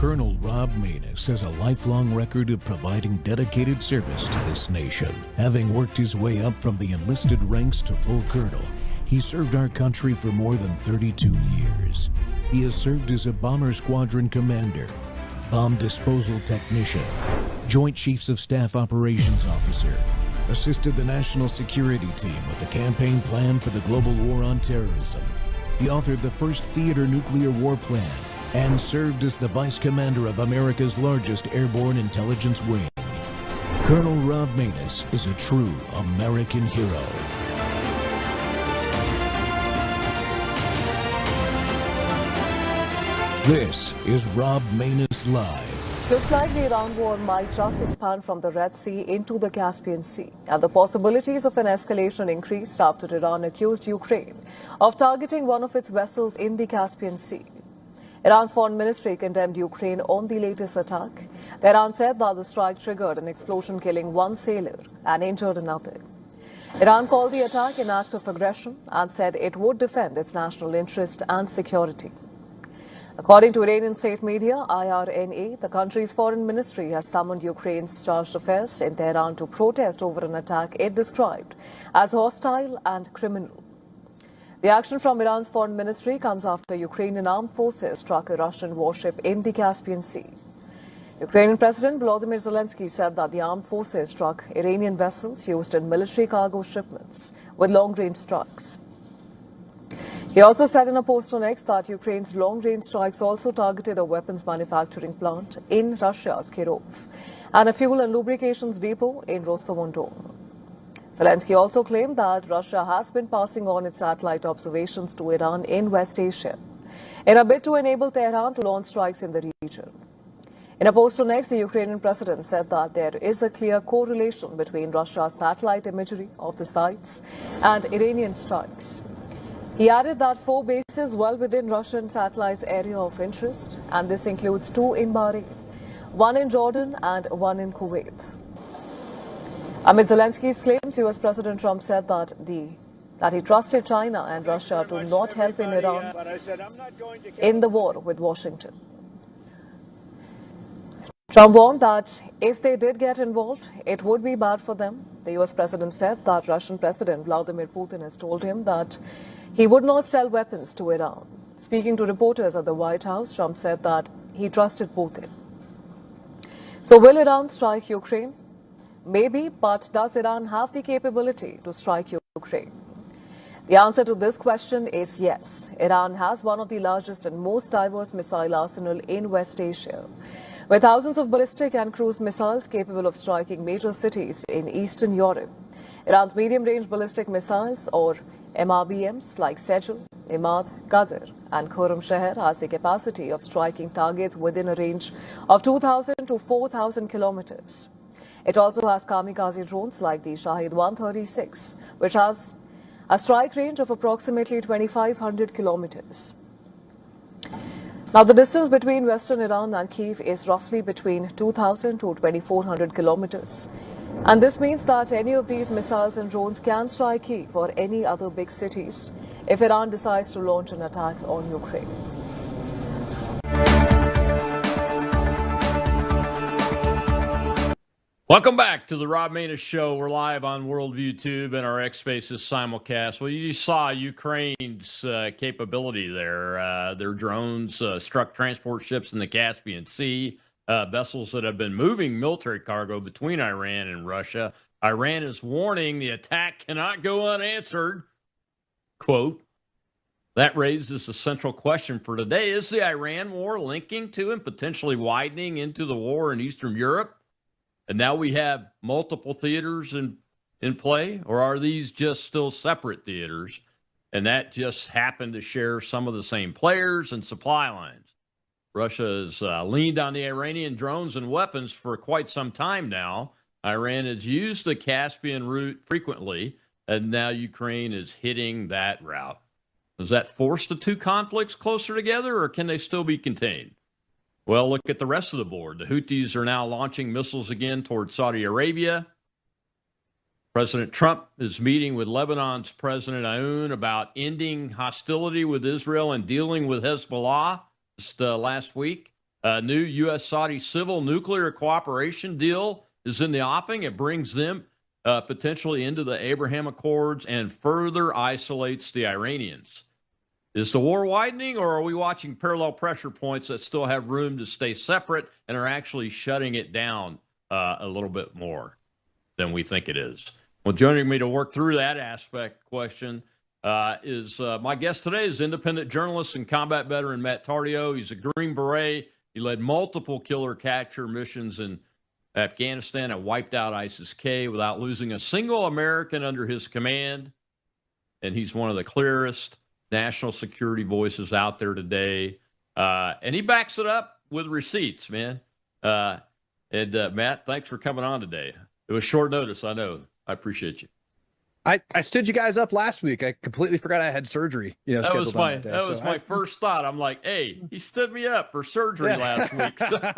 Colonel Rob Manus has a lifelong record of providing dedicated service to this nation. Having worked his way up from the enlisted ranks to full colonel, he served our country for more than 32 years. He has served as a bomber squadron commander, bomb disposal technician, Joint Chiefs of Staff operations officer, assisted the national security team with the campaign plan for the global war on terrorism. He authored the first theater nuclear war plan and served as the vice commander of America's largest airborne intelligence wing. Colonel Rob Manus is a true American hero. This is Rob Manus Live. Looks like the Iran war might just expand from the Red Sea into the Caspian Sea, and the possibilities of an escalation increased after Iran accused Ukraine of targeting one of its vessels in the Caspian Sea. Iran's foreign ministry condemned Ukraine on the latest attack. Iran said that the strike triggered an explosion, killing one sailor and injured another. Iran called the attack an act of aggression and said it would defend its national interest and security. According to Iranian state media, IRNA, the country's foreign ministry has summoned Ukraine's chargé d'affaires in Tehran to protest over an attack it described as hostile and criminal. The action from Iran's foreign ministry comes after Ukrainian armed forces struck a Russian warship in the Caspian Sea. Ukrainian President Volodymyr Zelensky said that the armed forces struck Iranian vessels used in military cargo shipments with long-range strikes. He also said in a post on X that Ukraine's long-range strikes also targeted a weapons manufacturing plant in Russia's Kirov and a fuel and lubrications depot in Rostov-on-Don. Zelensky also claimed that Russia has been passing on its satellite observations to Iran in West Asia in a bid to enable Tehran to launch strikes in the region. In a post on X, the Ukrainian president said that there is a clear correlation between Russia's satellite imagery of the sites and Iranian strikes. He added that 4 bases well within Russian satellites' area of interest, and this includes 2 in Bahrain, 1 in Jordan and 1 in Kuwait. Amid Zelensky's claims, U.S. President Trump said that he trusted China and Russia to not help in Iran in the war with Washington. Trump warned that if they did get involved, it would be bad for them. The U.S. President said that Russian President Vladimir Putin has told him that he would not sell weapons to Iran. Speaking to reporters at the White House, Trump said that he trusted Putin. So will Iran strike Ukraine? Maybe, but does Iran have the capability to strike Ukraine? The answer to this question is yes. Iran has one of the largest and most diverse missile arsenal in West Asia, with thousands of ballistic and cruise missiles capable of striking major cities in Eastern Europe. Iran's medium-range ballistic missiles, or MRBMs, like Sejal, Imad, Qadr and Khorramshahr has the capacity of striking targets within a range of 2,000 to 4,000 kilometers. It also has kamikaze drones like the Shahid 136, which has a strike range of approximately 2,500 kilometers. Now, the distance between western Iran and Kyiv is roughly between 2,000 to 2,400 kilometers. And this means that any of these missiles and drones can strike Kyiv or any other big cities if Iran decides to launch an attack on Ukraine. Welcome back to the Rob Manus Show. We're live on Worldview Tube and our X Spaces simulcast. Well, you saw Ukraine's capability there. Their drones struck transport ships in the Caspian Sea, vessels that have been moving military cargo between Iran and Russia. Iran is warning the attack cannot go unanswered. Quote, that raises a central question for today. Is the Iran war linking to and potentially widening into the war in Eastern Europe? And now we have multiple theaters in play, or are these just still separate theaters? And that just happened to share some of the same players and supply lines. Russia has leaned on the Iranian drones and weapons for quite some time now. Iran has used the Caspian route frequently, and now Ukraine is hitting that route. Does that force the two conflicts closer together, or can they still be contained? Well, look at the rest of the board. The Houthis are now launching missiles again towards Saudi Arabia. President Trump is meeting with Lebanon's President Aoun about ending hostility with Israel and dealing with Hezbollah just last week. A new U.S. Saudi civil nuclear cooperation deal is in the offing. It brings them potentially into the Abraham Accords and further isolates the Iranians. Is the war widening, or are we watching parallel pressure points that still have room to stay separate and are actually shutting it down a little bit more than we think it is? Well, joining me to work through that aspect question is my guest today is independent journalist and combat veteran Matt Tardio. He's a Green Beret. He led multiple killer capture missions in Afghanistan and wiped out ISIS-K without losing a single American under his command. And he's one of the clearest national security voices out there today. And he backs it up with receipts, man. Matt, thanks for coming on today. It was short notice, I know. I appreciate you. I stood you guys up last week. I completely forgot I had surgery. That was my first thought. I'm like, hey, he stood me up for surgery last week. So. I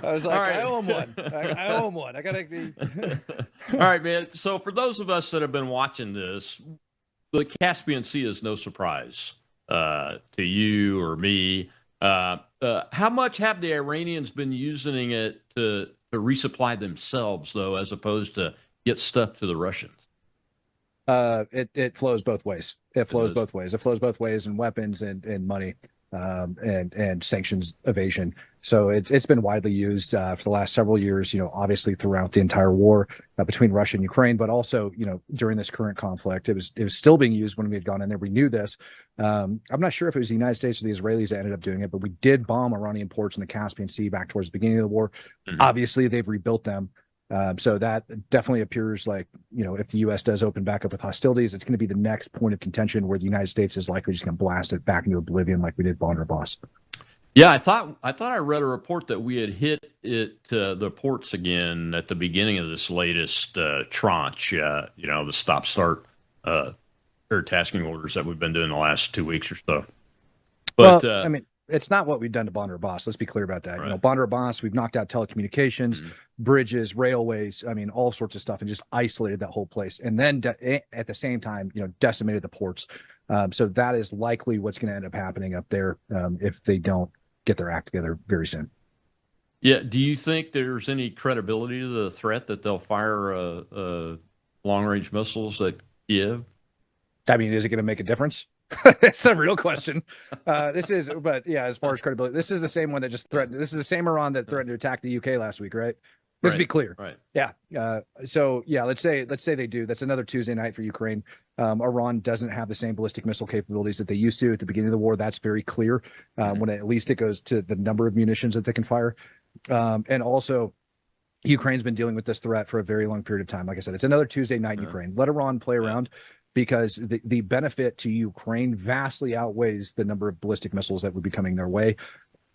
was like, right. I owe him one. I owe him one. I gotta be. All right, man. So for those of us that have been watching this, the Caspian Sea is no surprise to you or me. How much have the Iranians been using it to resupply themselves, though, as opposed to get stuff to the Russians? It flows both ways. It flows both ways. It flows both ways in weapons and money, and sanctions evasion. So it's been widely used for the last several years, obviously throughout the entire war between Russia and Ukraine, but also, during this current conflict, it was still being used when we had gone in there. We knew this. I'm not sure if it was the United States or the Israelis that ended up doing it, but we did bomb Iranian ports in the Caspian Sea back towards the beginning of the war. Mm-hmm. Obviously, they've rebuilt them. So that definitely appears like, if the U.S. does open back up with hostilities, it's going to be the next point of contention where the United States is likely just going to blast it back into oblivion like we did Bandar Abbas. Yeah, I thought I read a report that we had hit the ports again at the beginning of this latest tranche, the stop-start air tasking orders that we've been doing the last 2 weeks or so. But it's not what we've done to Bandar Abbas. Let's be clear about that. Right. Bandar Abbas, we've knocked out telecommunications, bridges, railways, all sorts of stuff, and just isolated that whole place. And then at the same time, decimated the ports. So that is likely what's going to end up happening up there if they don't get their act together very soon. Yeah. Do you think there's any credibility to the threat that they'll fire long-range missiles at Kiev? Is it going to make a difference? That's the real question. As far as credibility, this is the same one that just threatened. This is the same Iran that threatened to attack the UK last week, right? Let's be clear. Right. Yeah. Let's say they do. That's another Tuesday night for Ukraine. Iran doesn't have the same ballistic missile capabilities that they used to at the beginning of the war. That's very clear. When at least it goes to the number of munitions that they can fire. And also, Ukraine's been dealing with this threat for a very long period of time. Like I said, it's another Tuesday night in Ukraine. Let Iran play around, because the benefit to Ukraine vastly outweighs the number of ballistic missiles that would be coming their way,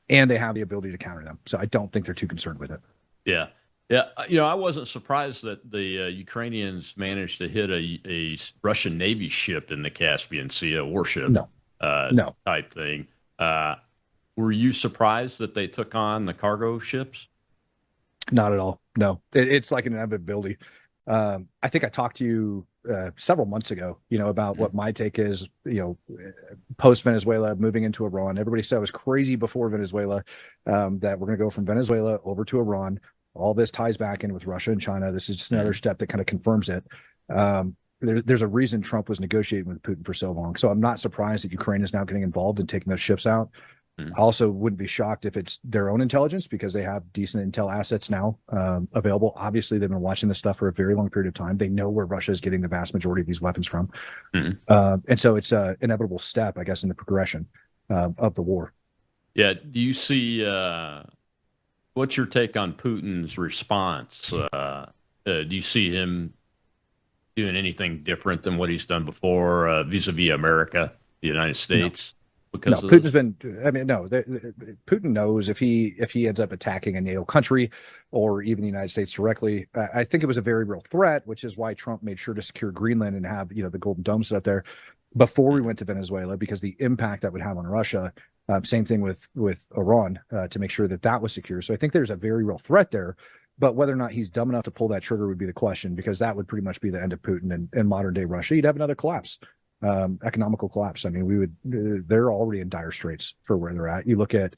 and they have the ability to counter them. So I don't think they're too concerned with it. Yeah. Yeah. I wasn't surprised that the Ukrainians managed to hit a Russian Navy ship in the Caspian Sea, a warship type thing. Were you surprised that they took on the cargo ships? Not at all. No, it's like an inevitability. I think I talked to you several months ago, about what my take is, post Venezuela, moving into Iran. Everybody said it was crazy before Venezuela, that we're going to go from Venezuela over to Iran. All this ties back in with Russia and China. This is just another step that kind of confirms it. There's a reason Trump was negotiating with Putin for so long. So I'm not surprised that Ukraine is now getting involved and taking those ships out. I also wouldn't be shocked if it's their own intelligence, because they have decent intel assets now available. Obviously, they've been watching this stuff for a very long period of time. They know where Russia is getting the vast majority of these weapons from. And so it's an inevitable step, I guess, in the progression of the war. Yeah. Do you see what's your take on Putin's response? Do you see him doing anything different than what he's done before vis-a-vis America, the United States? No, Putin's been. Putin knows if he ends up attacking a NATO country or even the United States directly, I think it was a very real threat, which is why Trump made sure to secure Greenland and have the Golden Dome set up there before we went to Venezuela, because the impact that would have on Russia. Same thing with Iran to make sure that was secure. So I think there's a very real threat there. But whether or not he's dumb enough to pull that trigger would be the question, because that would pretty much be the end of Putin and modern day Russia. You'd have another collapse. economical collapse. I mean, they're already in dire straits for where they're at. You look at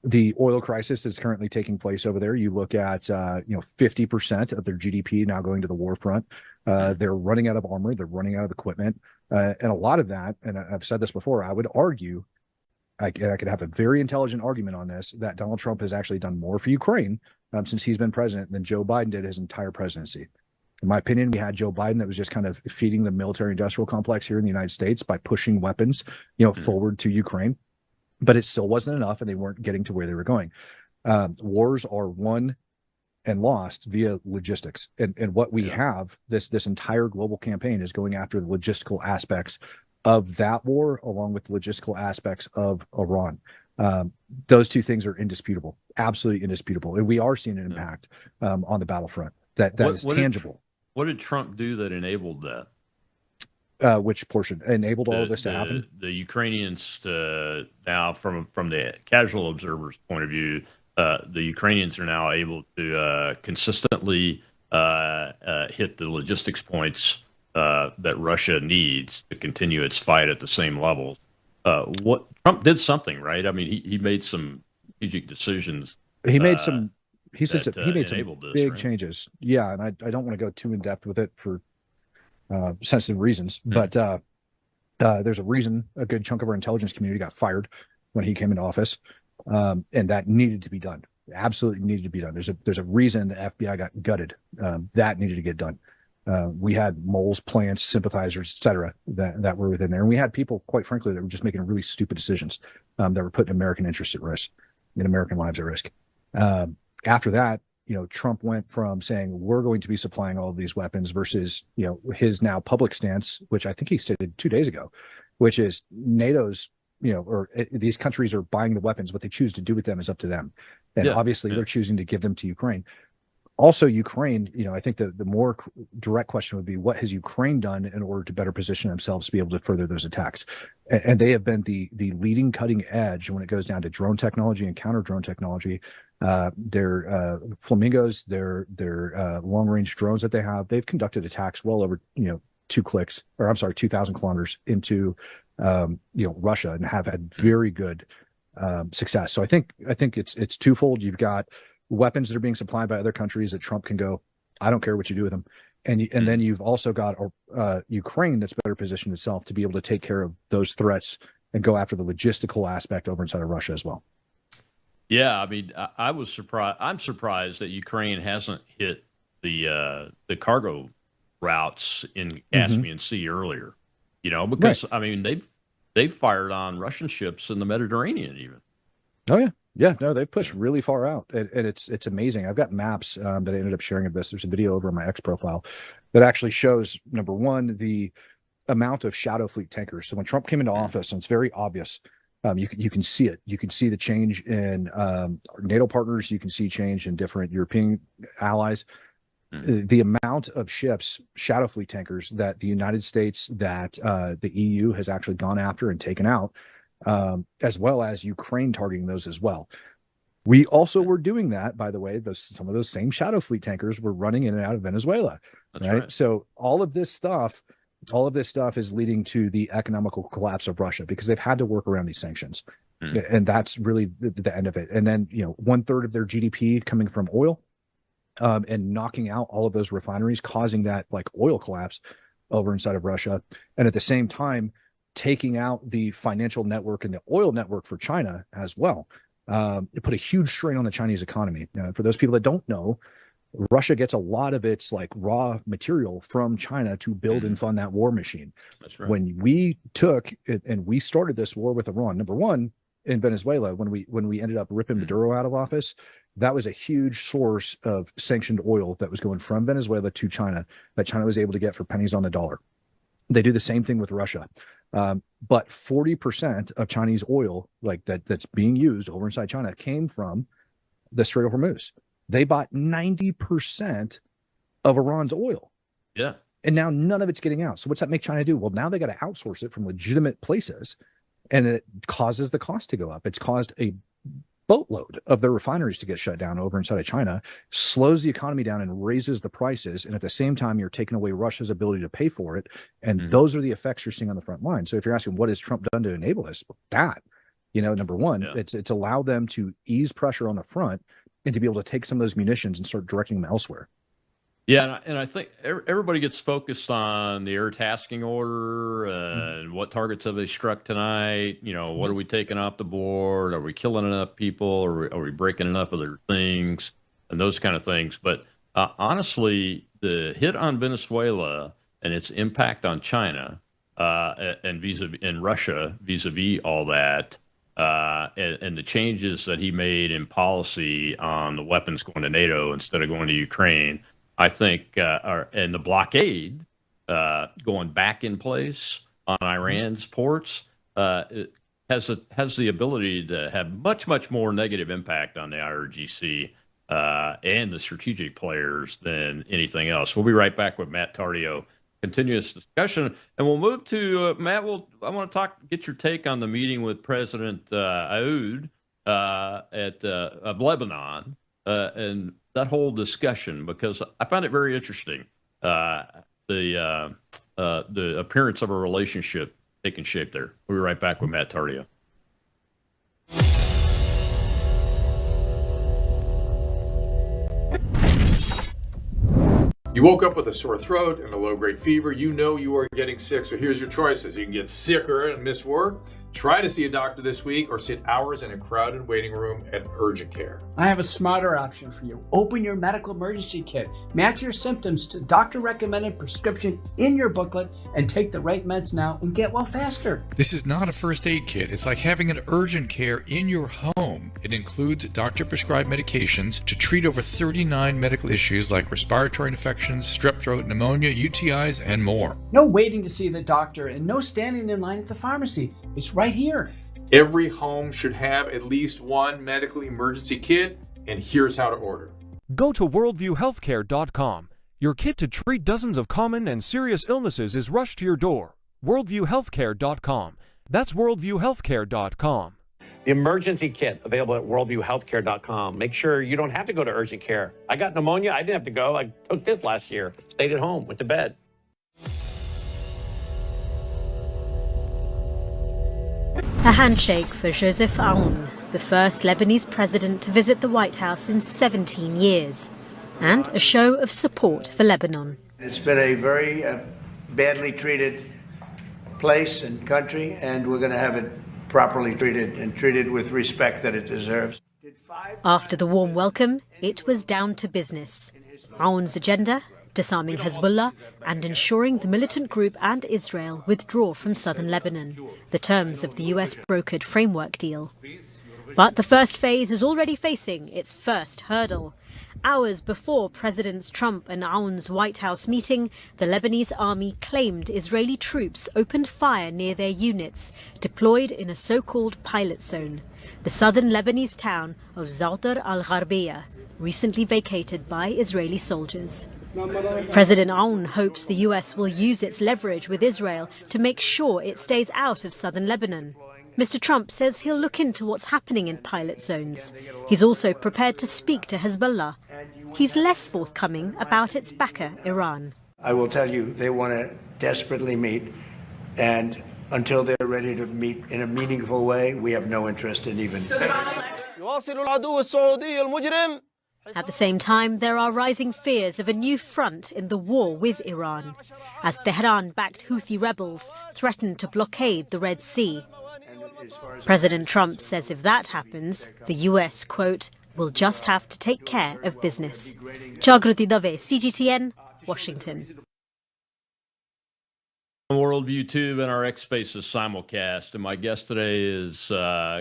the oil crisis that's currently taking place over there. You look at 50% of their GDP now going to the war front. They're running out of armor. They're running out of equipment. And a lot of that, and I've said this before, I would argue, I could have a very intelligent argument on this, that Donald Trump has actually done more for Ukraine since he's been president than Joe Biden did his entire presidency. In my opinion, we had Joe Biden that was just kind of feeding the military industrial complex here in the United States by pushing weapons, forward to Ukraine. But it still wasn't enough, and they weren't getting to where they were going. Wars are won and lost via logistics. And what we have, this entire global campaign is going after the logistical aspects of that war, along with the logistical aspects of Iran. Those two things are indisputable, absolutely indisputable. And we are seeing an impact on the battlefront that is tangible. What did Trump do that enabled that? Which portion enabled all of this to happen? The Ukrainians now, from the casual observer's point of view, the Ukrainians are now able to consistently hit the logistics points that Russia needs to continue its fight at the same levels. What Trump did something, right? I mean, he made some strategic decisions. He made some. He made some big right? changes. Yeah, and I don't want to go too in depth with it for sensitive reasons, but there's a reason a good chunk of our intelligence community got fired when he came into office, and that needed to be done. Absolutely needed to be done. There's a reason the FBI got gutted. That needed to get done. We had moles, plants, sympathizers, etc., that were within there, and we had people, quite frankly, that were just making really stupid decisions that were putting American interests at risk and American lives at risk. After that, Trump went from saying we're going to be supplying all of these weapons versus, his now public stance, which I think he stated 2 days ago, which is NATO's, these countries are buying the weapons. What they choose to do with them is up to them. And obviously they're choosing to give them to Ukraine. Also, Ukraine, I think the more direct question would be, what has Ukraine done in order to better position themselves to be able to further those attacks? And they have been the leading cutting edge when it goes down to drone technology and counter drone technology. Their flamingos, their long range drones that they've conducted attacks well over 2,000 kilometers into Russia, and have had very good success. So I think it's twofold. You've got weapons that are being supplied by other countries that Trump can go, I don't care what you do with them. And then you've also got Ukraine that's better positioned itself to be able to take care of those threats and go after the logistical aspect over inside of Russia as well. Yeah, I mean, I was surprised. I'm surprised that Ukraine hasn't hit the cargo routes in Caspian Sea earlier. Because right. I mean, they've fired on Russian ships in the Mediterranean even. Oh yeah. Yeah, no, they pushed really far out, and it's amazing. I've got maps that I ended up sharing of this. There's a video over on my X profile that actually shows, number one, the amount of shadow fleet tankers. So when Trump came into office, and it's very obvious, you can see it. You can see the change in NATO partners. You can see change in different European allies. The amount of ships, shadow fleet tankers, that the United States, that the EU has actually gone after and taken out, as well as Ukraine targeting those as well. We also were doing that, by the way. Some of those same shadow fleet tankers were running in and out of Venezuela. That's right. So all of this stuff is leading to the economical collapse of Russia, because they've had to work around these sanctions, and that's really the end of it. And then 1/3 of their GDP coming from oil, and knocking out all of those refineries, causing that oil collapse over inside of Russia, and at the same time taking out the financial network and the oil network for China as well. It put a huge strain on the Chinese economy. For those people that don't know, Russia gets a lot of its raw material from China to build and fund that war machine. That's right. When we took it and we started this war with Iran, number one, in Venezuela, when we ended up ripping Maduro out of office, that was a huge source of sanctioned oil that was going from Venezuela to China, that China was able to get for pennies on the dollar. They do the same thing with Russia. But 40% of Chinese oil that's being used over inside China came from the Strait of Hormuz. They bought 90% of Iran's oil. Yeah. And now none of it's getting out. So what's that make China do? Well, now they got to outsource it from legitimate places, and it causes the cost to go up. It's caused a boatload of their refineries to get shut down over inside of China, slows the economy down and raises the prices. And at the same time, you're taking away Russia's ability to pay for it. And those are the effects you're seeing on the front line. So if you're asking what has Trump done to enable this, that, number one, it's allowed them to ease pressure on the front and to be able to take some of those munitions and start directing them elsewhere. Yeah, and I think everybody gets focused on the air tasking order and what targets have they struck tonight. What are we taking off the board? Are we killing enough people? Are we breaking enough of their things? And those kind of things. But honestly, the hit on Venezuela and its impact on China and Russia vis-a-vis all that, and the changes that he made in policy on the weapons going to NATO instead of going to Ukraine, I think, and the blockade going back in place on Iran's ports it has the ability to have much, much more negative impact on the IRGC and the strategic players than anything else. We'll be right back with Matt Tardio. Continuous discussion, and we'll move to Matt. I want to get your take on the meeting with President Aoun of Lebanon and that whole discussion, because I found it very interesting. The appearance of a relationship taking shape there. We'll be right back with Matt Tardio. You woke up with a sore throat and a low-grade fever. You know you are getting sick, so here's your choices. You can get sicker and miss work, try to see a doctor this week, or sit hours in a crowded waiting room at urgent care. I have a smarter option for you. Open your medical emergency kit. Match your symptoms to doctor-recommended prescription in your booklet and take the right meds now and get well faster. This is not a first aid kit. It's like having an urgent care in your home. It includes doctor-prescribed medications to treat over 39 medical issues like respiratory infections, strep throat, pneumonia, UTIs, and more. No waiting to see the doctor and no standing in line at the pharmacy. It's right here. Every home should have at least one medical emergency kit, and here's how to order. Go to worldviewhealthcare.com. Your kit to treat dozens of common and serious illnesses is rushed to your door. worldviewhealthcare.com. That's worldviewhealthcare.com. The emergency kit available at worldviewhealthcare.com. Make sure you don't have to go to urgent care. I got pneumonia. I didn't have to go. I took this last year. Stayed at home. Went to bed. A handshake for Joseph Aoun, the first Lebanese president to visit the White House in 17 years, and a show of support for Lebanon. It's been a very badly treated place and country, and we're going to have it properly treated and treated with respect that it deserves. After the warm welcome, it was down to business. Aoun's agenda: disarming Hezbollah and ensuring the militant group and Israel withdraw from southern Lebanon, the terms of the U.S. brokered framework deal. But the first phase is already facing its first hurdle. Hours before Presidents Trump and Aoun's White House meeting, the Lebanese army claimed Israeli troops opened fire near their units, deployed in a so-called pilot zone, the southern Lebanese town of Zawtar al-Gharbiyah, recently vacated by Israeli soldiers. President Aoun hopes the U.S. will use its leverage with Israel to make sure it stays out of southern Lebanon. Mr. Trump says he'll look into what's happening in pilot zones. He's also prepared to speak to Hezbollah. He's less forthcoming about its backer, Iran. I will tell you, they want to desperately meet, and until they're ready to meet in a meaningful way, we have no interest in even. At the same time, there are rising fears of a new front in the war with Iran, as Tehran-backed Houthi rebels threaten to blockade the Red Sea. President Trump says if that happens, the U.S., quote, will just have to take care of business. Jagrati Dave, CGTN, Washington. Worldview Tube and our X Spaces simulcast, and my guest today is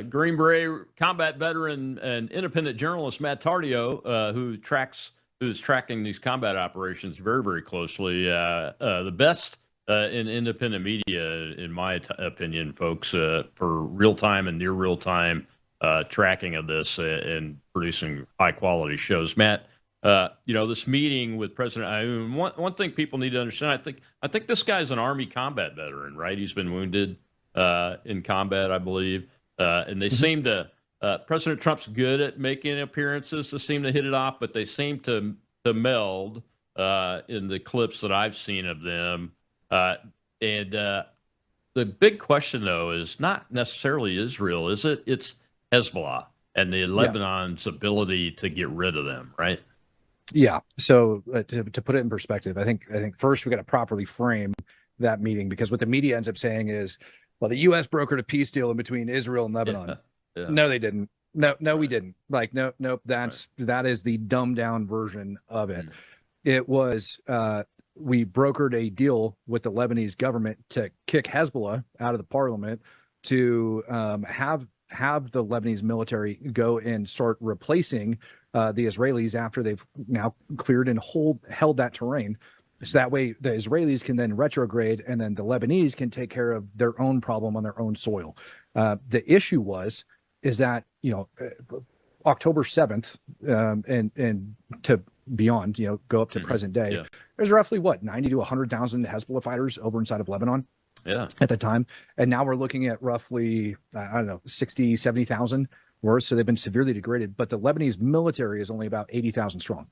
Green Beret combat veteran and independent journalist Matt Tardio, who's tracking these combat operations very, very closely. The best in independent media, in my opinion, folks, for real time and near real time tracking of this and producing high quality shows. Matt, this meeting with President Aoun, one thing people need to understand, I think this guy's an Army combat veteran, right? He's been wounded in combat, I believe. And they seem to President Trump's good at making appearances to seem to hit it off, but they seem to meld in the clips that I've seen of them. And the big question, though, is not necessarily Israel, is it? It's Hezbollah and the Lebanon's ability to get rid of them, right? Yeah. So to put it in perspective, I think first we got to properly frame that meeting, because what the media ends up saying is, well, the U.S. brokered a peace deal in between Israel and Lebanon. Yeah. No, they didn't. No, we didn't. Like, nope. That is the dumbed down version of it. It was we brokered a deal with the Lebanese government to kick Hezbollah out of the parliament, to have the Lebanese military go and start replacing the Israelis after they've now cleared and held that terrain. So that way the Israelis can then retrograde, and then the Lebanese can take care of their own problem on their own soil. The issue is that, October 7th and to beyond, go up to present day, there's roughly 90 to 100,000 Hezbollah fighters over inside of Lebanon at the time. And now we're looking at roughly, 60, 70,000 worth. So they've been severely degraded, but the Lebanese military is only about 80,000 strong.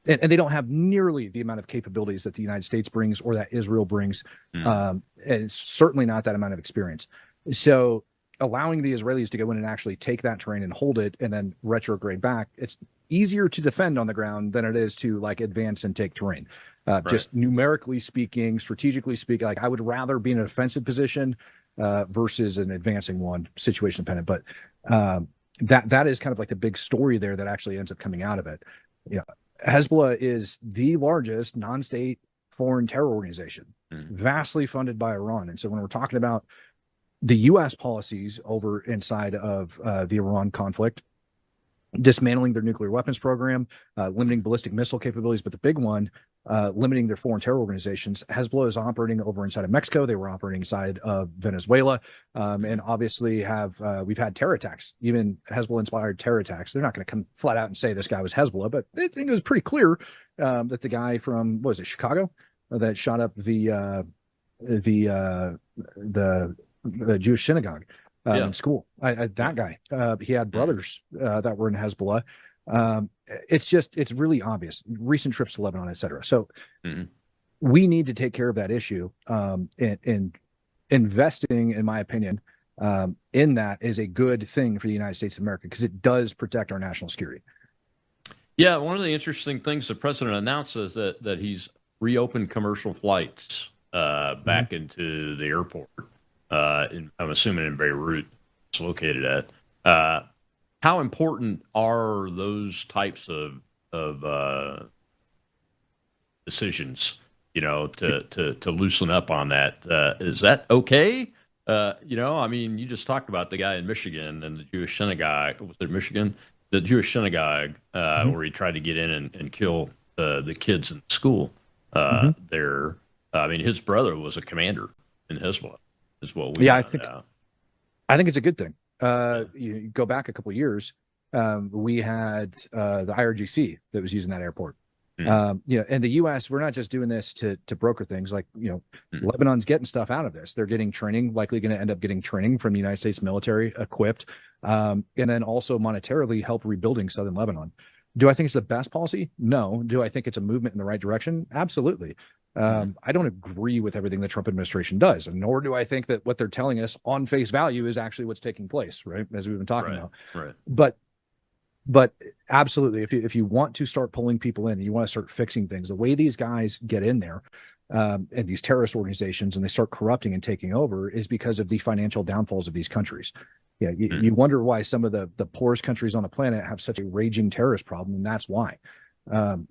And they don't have nearly the amount of capabilities that the United States brings or that Israel brings. And it's certainly not that amount of experience. So allowing the Israelis to go in and actually take that terrain and hold it and then retrograde back, it's easier to defend on the ground than it is to advance and take terrain. Just numerically speaking, strategically speaking, I would rather be in an offensive position versus an advancing one, situation dependent. But that is kind of the big story there that actually ends up coming out of it. Hezbollah is the largest non-state foreign terror organization, vastly funded by Iran. And so when we're talking about the U.S. policies over inside of the Iran conflict, dismantling their nuclear weapons program, limiting ballistic missile capabilities, but the big one, limiting their foreign terror organizations. Hezbollah is operating over inside of Mexico. They were operating inside of Venezuela, and obviously we've had terror attacks, even Hezbollah-inspired terror attacks. They're not going to come flat out and say this guy was Hezbollah, but I think it was pretty clear that the guy from, Chicago, that shot up the Jewish synagogue in school. That guy, he had brothers that were in Hezbollah. It's really obvious. Recent trips to Lebanon, et cetera. So we need to take care of that issue. And investing, in my opinion, in that is a good thing for the United States of America, because it does protect our national security. Yeah, one of the interesting things the president announced is that he's reopened commercial flights back into the airport. I'm assuming in Beirut it's located at. How important are those types of decisions, to loosen up on that? Is that okay? You just talked about the guy in Michigan and the Jewish synagogue. Was it Michigan? The Jewish synagogue where he tried to get in and kill the kids in school there. His brother was a commander in Hezbollah. Is what we I think it's a good thing. You go back a couple of years, we had the IRGC that was using that airport. In the U.S., we're not just doing this to broker things. Lebanon's getting stuff out of this. They're getting training, likely going to end up getting training from the United States military equipped, and then also monetarily help rebuilding southern Lebanon. Do I think it's the best policy? No. Do I think it's a movement in the right direction? Absolutely. I don't agree with everything the Trump administration does, and nor do I think that what they're telling us on face value is actually what's taking place, right? As we've been talking about. Right. But absolutely, if you want to start pulling people in and you want to start fixing things, the way these guys get in there, and these terrorist organizations, and they start corrupting and taking over, is because of the financial downfalls of these countries. You wonder why some of the poorest countries on the planet have such a raging terrorist problem, and that's why.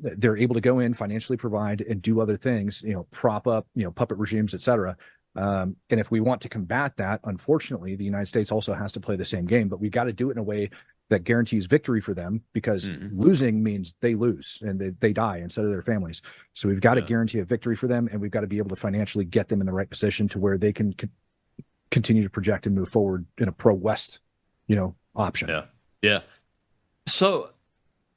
They're able to go in, financially provide, and do other things, prop up, puppet regimes, et cetera. And if we want to combat that, unfortunately, the United States also has to play the same game, but we've got to do it in a way that guarantees victory for them, because losing means they lose and they die instead of their families. So we've got to guarantee a victory for them, and we've got to be able to financially get them in the right position to where they can continue to project and move forward in a pro-West, option. Yeah. So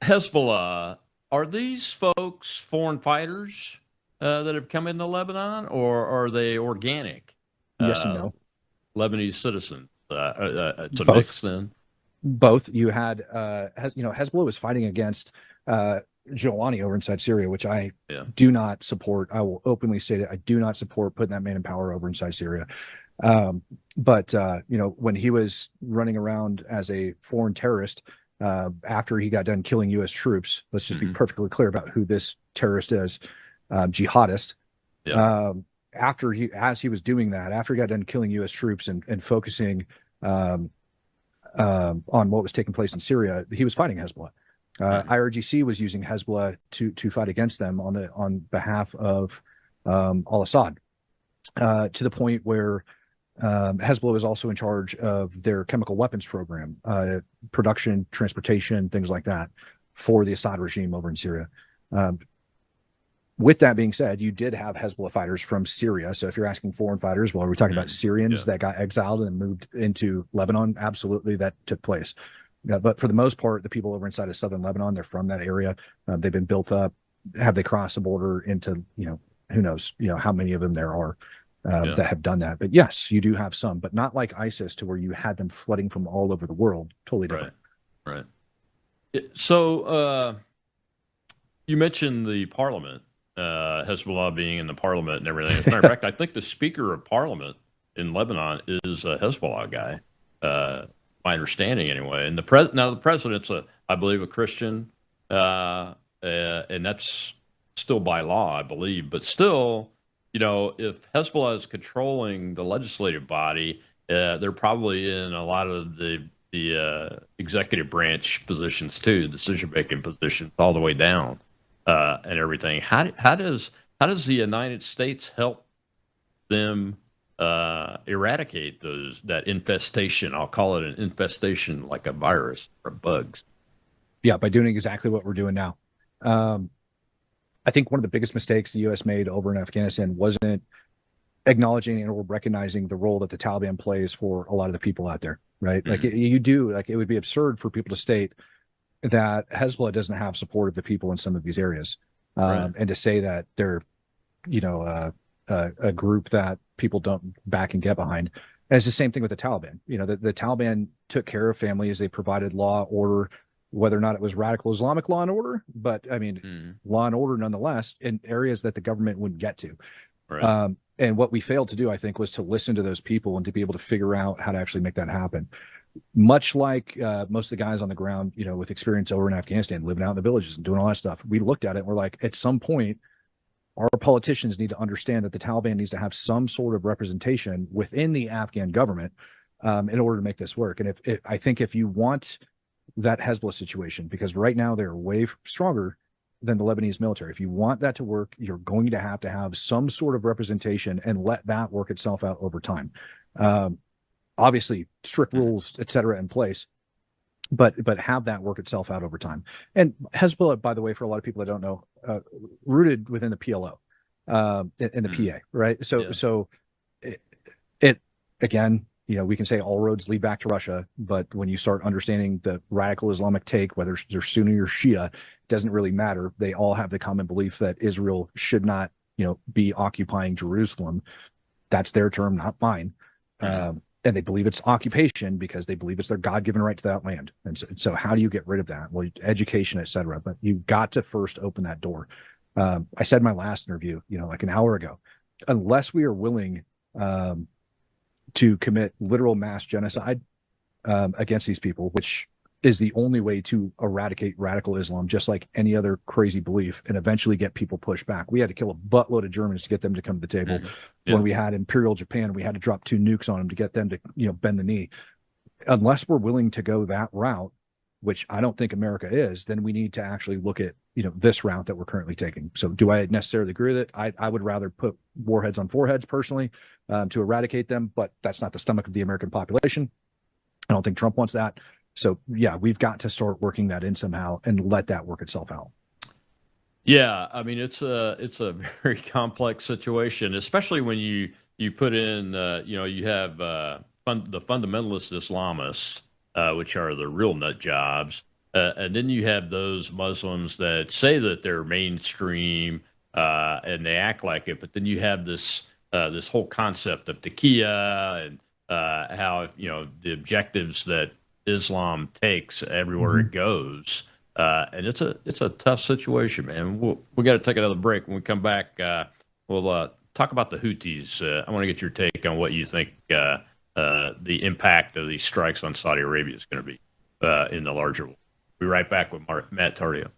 Hezbollah, are these folks foreign fighters that have come into Lebanon, or are they organic? Yes and no. Lebanese citizens. It's a Both. mix then. Both. You had, Hezbollah was fighting against Giuliani over inside Syria, which I do not support. I will openly state it. I do not support putting that man in power over inside Syria. But when he was running around as a foreign terrorist, after he got done killing U.S. troops, let's just be perfectly clear about who this terrorist is, jihadist. As he was doing that, after he got done killing U.S. troops and focusing on what was taking place in Syria, he was fighting Hezbollah. IRGC was using Hezbollah to fight against them on behalf of al-Assad, to the point where Hezbollah was also in charge of their chemical weapons program, production, transportation, things like that, for the Assad regime over in Syria. With that being said, you did have Hezbollah fighters from Syria. So if you're asking foreign fighters, well, are we talking about Syrians that got exiled and moved into Lebanon? Absolutely, that took place. But for the most part, the people over inside of southern Lebanon, they're from that area. They've been built up. Have they crossed the border into, who knows, how many of them there are that have done that. But yes, you do have some, but not like ISIS, to where you had them flooding from all over the world. Totally different. Right. So you mentioned the parliament, Hezbollah being in the parliament and everything. As a matter of fact, I think the speaker of parliament in Lebanon is a Hezbollah guy. My understanding, anyway. And the president's I believe, a Christian, and that's still by law, I believe. But still, if Hezbollah is controlling the legislative body, they're probably in a lot of the executive branch positions too, decision-making positions, all the way down, and everything. How does the United States help them eradicate that infestation? I'll call it an infestation, like a virus or bugs. Yeah, by doing exactly what we're doing now. I think one of the biggest mistakes the U.S. made over in Afghanistan wasn't acknowledging or recognizing the role that the Taliban plays for a lot of the people out there, right? Like it would be absurd for people to state that Hezbollah doesn't have support of the people in some of these areas, and to say that they're, a group that people don't back and get behind. And it's the same thing with the Taliban. The Taliban took care of families. They provided law, order, whether or not it was radical Islamic law and order, but law and order nonetheless, in areas that the government wouldn't get to. Right. And what we failed to do, I think, was to listen to those people and to be able to figure out how to actually make that happen. Much like most of the guys on the ground, with experience over in Afghanistan, living out in the villages and doing all that stuff, we looked at it and we're like, at some point, our politicians need to understand that the Taliban needs to have some sort of representation within the Afghan government in order to make this work. And I think if you want that Hezbollah situation, because right now they're way stronger than the Lebanese military, if you want that to work, you're going to have some sort of representation and let that work itself out over time. Obviously, strict rules, et cetera, in place, but have that work itself out over time. And Hezbollah, by the way, for a lot of people that don't know, rooted within the PLO, in the PA, right? So it again, we can say all roads lead back to Russia, but when you start understanding the radical Islamic take, whether they're Sunni or Shia, it doesn't really matter. They all have the common belief that Israel should not, be occupying Jerusalem. That's their term, not mine. And they believe it's occupation because they believe it's their God-given right to that land. And so how do you get rid of that? Well, education, et cetera. But you've got to first open that door. I said in my last interview, like an hour ago, unless we are willing to commit literal mass genocide against these people, which is the only way to eradicate radical Islam, just like any other crazy belief, and eventually get people pushed back. We had to kill a buttload of Germans to get them to come to the table. When we had Imperial Japan, we had to drop 2 nukes on them to get them to, bend the knee. Unless we're willing to go that route, which I don't think America is, then we need to actually look at, this route that we're currently taking. So do I necessarily agree with it? I would rather put warheads on foreheads personally to eradicate them, but that's not the stomach of the American population. I don't think Trump wants that. So yeah, we've got to start working that in somehow and let that work itself out. Yeah, I mean it's a very complex situation, especially when you put in you have the fundamentalist Islamists, which are the real nut jobs, and then you have those Muslims that say that they're mainstream and they act like it, but then you have this whole concept of taqiyya and how the objectives that Islam takes everywhere it goes. And it's a tough situation, man. We got to take another break. When we come back, we'll talk about the Houthis. I want to get your take on what you think the impact of these strikes on Saudi Arabia is going to be in the larger world. We'll be right back with Matt Tardio.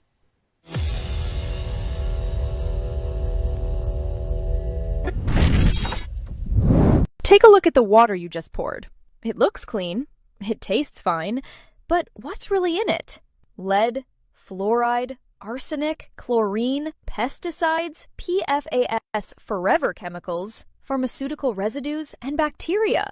Take a look at the water you just poured. It looks clean. It tastes fine. But what's really in it? Lead, fluoride, arsenic, chlorine, pesticides, PFAS forever chemicals, pharmaceutical residues, and bacteria.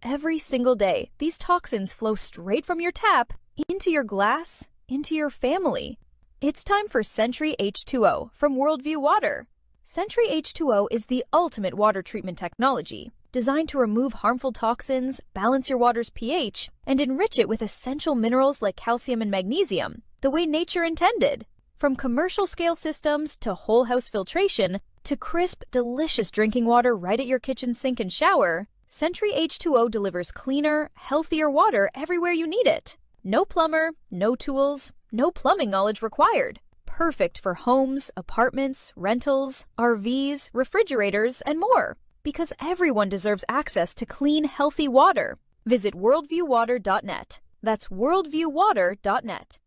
Every single day, these toxins flow straight from your tap into your glass, into your family. It's time for Sentry H2O from Worldview Water. Sentry H2O is the ultimate water treatment technology, designed to remove harmful toxins, balance your water's pH, and enrich it with essential minerals like calcium and magnesium, the way nature intended. From commercial-scale systems to whole house filtration to crisp, delicious drinking water right at your kitchen sink and shower, Sentry H2O delivers cleaner, healthier water everywhere you need it. No plumber, no tools, no plumbing knowledge required. Perfect for homes, apartments, rentals, RVs, refrigerators, and more. Because everyone deserves access to clean, healthy water. Visit worldviewwater.net. That's worldviewwater.net.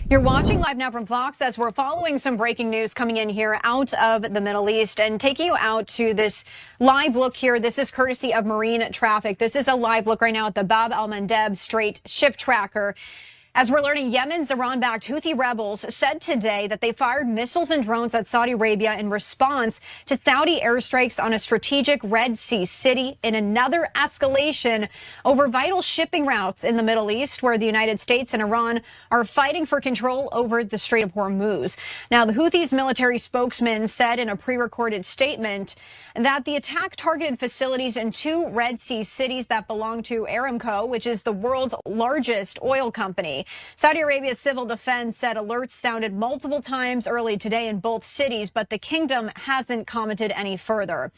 You're watching Live Now from Fox as we're following some breaking news coming in here out of the Middle East and taking you out to this live look here. This is courtesy of Marine Traffic. This is a live look right now at the Bab al-Mandeb Strait ship tracker. As we're learning, Yemen's Iran-backed Houthi rebels said today that they fired missiles and drones at Saudi Arabia in response to Saudi airstrikes on a strategic Red Sea city in another escalation over vital shipping routes in the Middle East, where the United States and Iran are fighting for control over the Strait of Hormuz. Now, the Houthis' military spokesman said in a pre-recorded statement that the attack targeted facilities in two Red Sea cities that belong to Aramco, which is the world's largest oil company. Saudi Arabia's civil defense said alerts sounded multiple times early today in both cities, but the kingdom hasn't commented any further.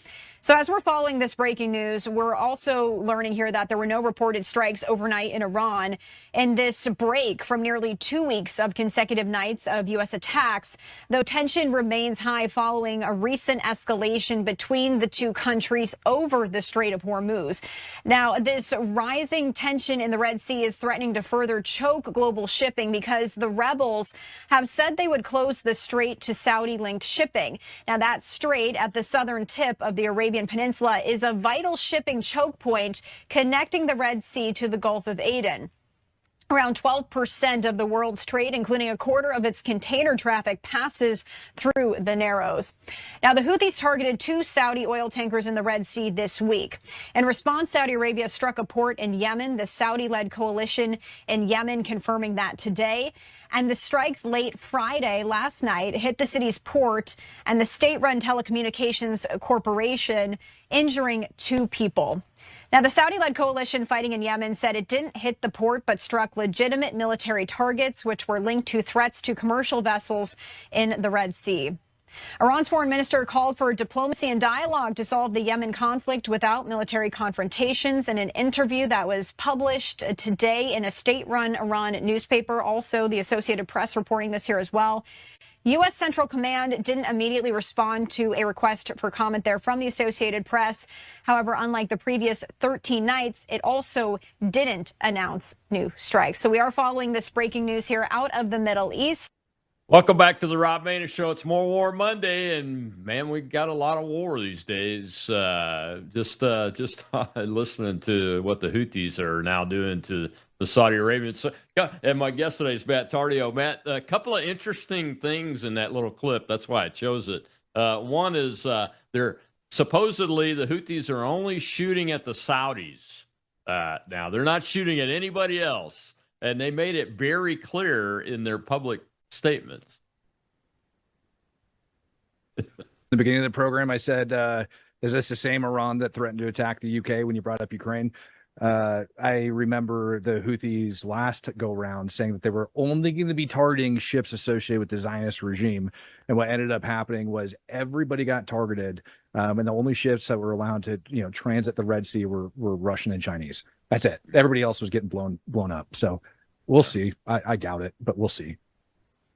So as we're following this breaking news, we're also learning here that there were no reported strikes overnight in Iran. In this break from nearly 2 weeks of consecutive nights of U.S. attacks, though tension remains high following a recent escalation between the two countries over the Strait of Hormuz. Now, this rising tension in the Red Sea is threatening to further choke global shipping because the rebels have said they would close the strait to Saudi-linked shipping. Now, that strait at the southern tip of the Arabian Peninsula is a vital shipping choke point connecting the Red Sea to the Gulf of Aden. Around 12% of the world's trade, including a quarter of its container traffic, passes through the Narrows. Now, the Houthis targeted 2 Saudi oil tankers in the Red Sea this week. In response, Saudi Arabia struck a port in Yemen, the Saudi-led coalition in Yemen confirming that today. And the strikes late Friday, last night, hit the city's port and the state-run telecommunications corporation, injuring 2 people. Now, the Saudi-led coalition fighting in Yemen said it didn't hit the port but struck legitimate military targets, which were linked to threats to commercial vessels in the Red Sea. Iran's foreign minister called for diplomacy and dialogue to solve the Yemen conflict without military confrontations in an interview that was published today in a state-run Iran newspaper. Also, the Associated Press reporting this here as well. U.S. Central Command didn't immediately respond to a request for comment there from the Associated Press. However, unlike the previous 13 nights, it also didn't announce new strikes. So we are following this breaking news here out of the Middle East. Welcome back to the Rob Maness Show. It's More War Monday, and man, we got a lot of war these days. Just listening to what the Houthis are now doing to the Saudi Arabians. So, yeah, and my guest today is Matt Tardio. Matt, a couple of interesting things in that little clip. That's why I chose it. One is they're supposedly the Houthis are only shooting at the Saudis. Now they're not shooting at anybody else, and they made it very clear in their public statements. At the beginning of the program, I said, is this the same Iran that threatened to attack the UK when you brought up Ukraine? I remember the Houthis last go round saying that they were only going to be targeting ships associated with the Zionist regime. And what ended up happening was everybody got targeted. And the only ships that were allowed to, transit the Red Sea were Russian and Chinese. That's it. Everybody else was getting blown up. So we'll see. I doubt it, but we'll see.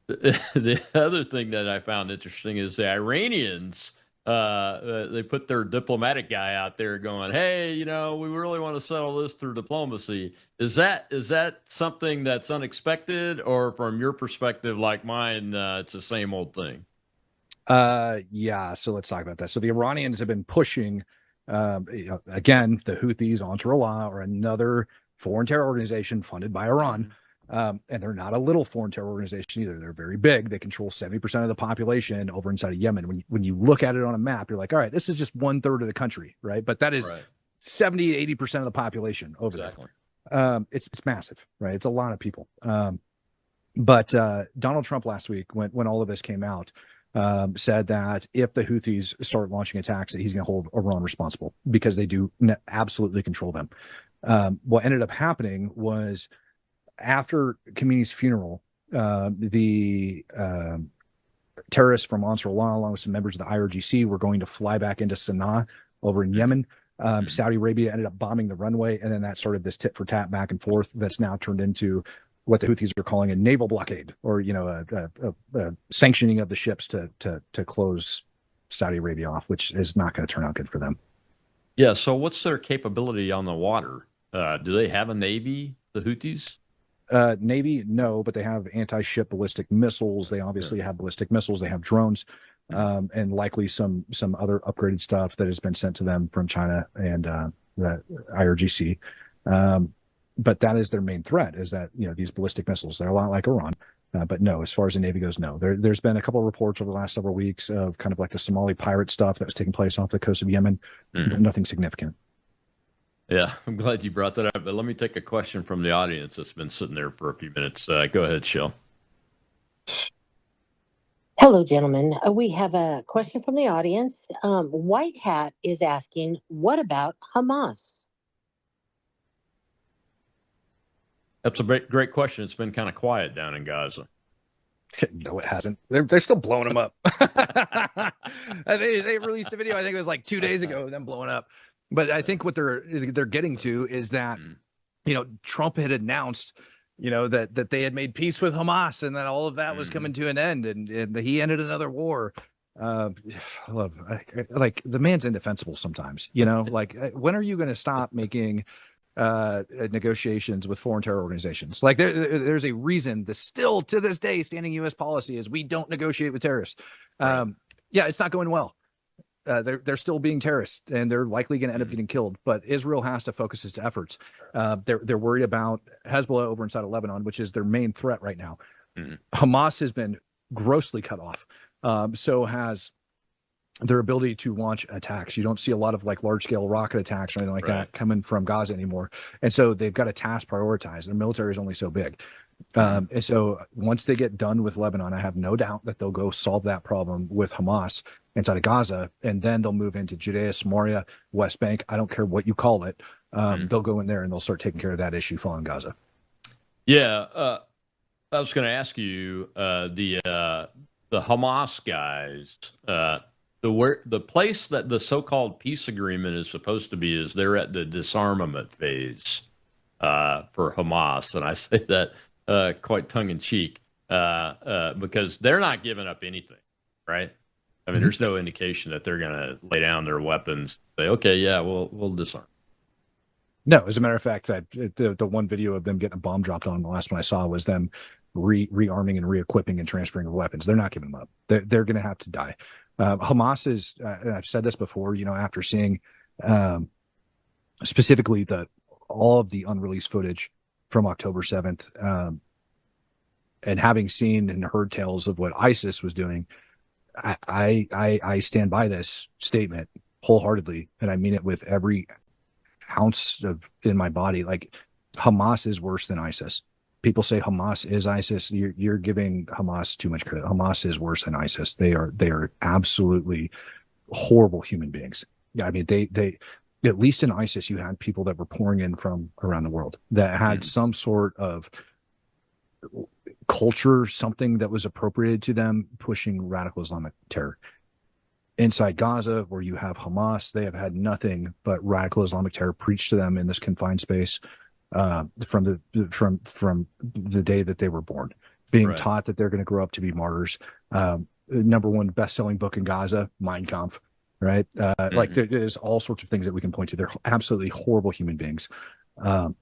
The other thing that I found interesting is the Iranians, they put their diplomatic guy out there going, hey, we really want to settle this through diplomacy. Is that something that's unexpected, or from your perspective, like mine, it's the same old thing? Yeah. So let's talk about that. So the Iranians have been pushing, again, the Houthis, Ansarullah, or another foreign terror organization funded by Iran. And they're not a little foreign terror organization either. They're very big. They control 70% of the population over inside of Yemen. When you look at it on a map, you're like, all right, this is just 1/3 of the country, right? But that is 70-80% of the population over there. It's massive, right? It's a lot of people. But Donald Trump last week, when all of this came out, said that if the Houthis start launching attacks, that he's going to hold Iran responsible because they do absolutely control them. What ended up happening was, after Khamenei's funeral, the terrorists from Ansarullah, along with some members of the IRGC, were going to fly back into Sana'a over in Yemen. Saudi Arabia ended up bombing the runway, and then that started this tit for tat back and forth that's now turned into what the Houthis are calling a naval blockade, or a sanctioning of the ships to close Saudi Arabia off, which is not going to turn out good for them. Yeah. So what's their capability on the water? Do they have a navy, the Houthis? Navy, no, but they have anti-ship ballistic missiles. They obviously have ballistic missiles. They have drones, and likely some other upgraded stuff that has been sent to them from China and the IRGC. But that is their main threat, is that these ballistic missiles. They're a lot like Iran, but no, as far as the Navy goes, no. There's been a couple of reports over the last several weeks of kind of like the Somali pirate stuff that was taking place off the coast of Yemen. But nothing significant. Yeah, I'm glad you brought that up. But let me take a question from the audience that's been sitting there for a few minutes. Go ahead, Shell. Hello, gentlemen. We have a question from the audience. White Hat is asking, what about Hamas? That's a great question. It's been kind of quiet down in Gaza. No, it hasn't. They're still blowing them up. They released a video, I think it was like 2 days ago, of them blowing up. But I think what they're getting to is that, Trump had announced, that they had made peace with Hamas, and that all of that was coming to an end, and he ended another war. Like, the man's indefensible sometimes, like, when are you going to stop making negotiations with foreign terror organizations? Like, there's a reason still to this day standing U.S. policy is we don't negotiate with terrorists. Yeah, it's not going well. They're still being terrorists, and they're likely going to end up getting killed. But Israel has to focus its efforts. They're worried about Hezbollah over inside of Lebanon, which is their main threat right now. Hamas has been grossly cut off. So has their ability to launch attacks. You don't see a lot of like large scale rocket attacks or anything like that coming from Gaza anymore. And so they've got a task prioritized. Their military is only so big. And so once they get done with Lebanon, I have no doubt that they'll go solve that problem with Hamas inside of Gaza, and then they'll move into Judea, Samaria, West Bank. I don't care what you call it. They'll go in there and they'll start taking care of that issue following Gaza. Yeah, I was going to ask you, the Hamas guys, the place that the so-called peace agreement is supposed to be is they're at the disarmament phase for Hamas, and I say that quite tongue-in-cheek because they're not giving up anything, right? I mean, there's no indication that they're going to lay down their weapons, say, okay, yeah, we'll disarm. No, as a matter of fact, the one video of them getting a bomb dropped on, the last one I saw was them rearming and re-equipping and transferring of weapons. They're not giving them up. They're going to have to die. Hamas is, and I've said this before, after seeing specifically all of the unreleased footage from October 7th, and having seen and heard tales of what ISIS was doing, I stand by this statement wholeheartedly, and I mean it with every ounce in my body. Like, Hamas is worse than ISIS. People say Hamas is ISIS. You're giving Hamas too much credit. Hamas is worse than ISIS. They are absolutely horrible human beings. Yeah, I mean, at least in ISIS, you had people that were pouring in from around the world that had some sort of culture, something that was appropriated to them, pushing radical Islamic terror. Inside Gaza, where you have Hamas, they have had nothing but radical Islamic terror preached to them in this confined space from the day that they were born, being taught that they're going to grow up to be martyrs. Number one best-selling book in Gaza, Mein Kampf, right? Like there's all sorts of things that we can point to. They're absolutely horrible human beings. They're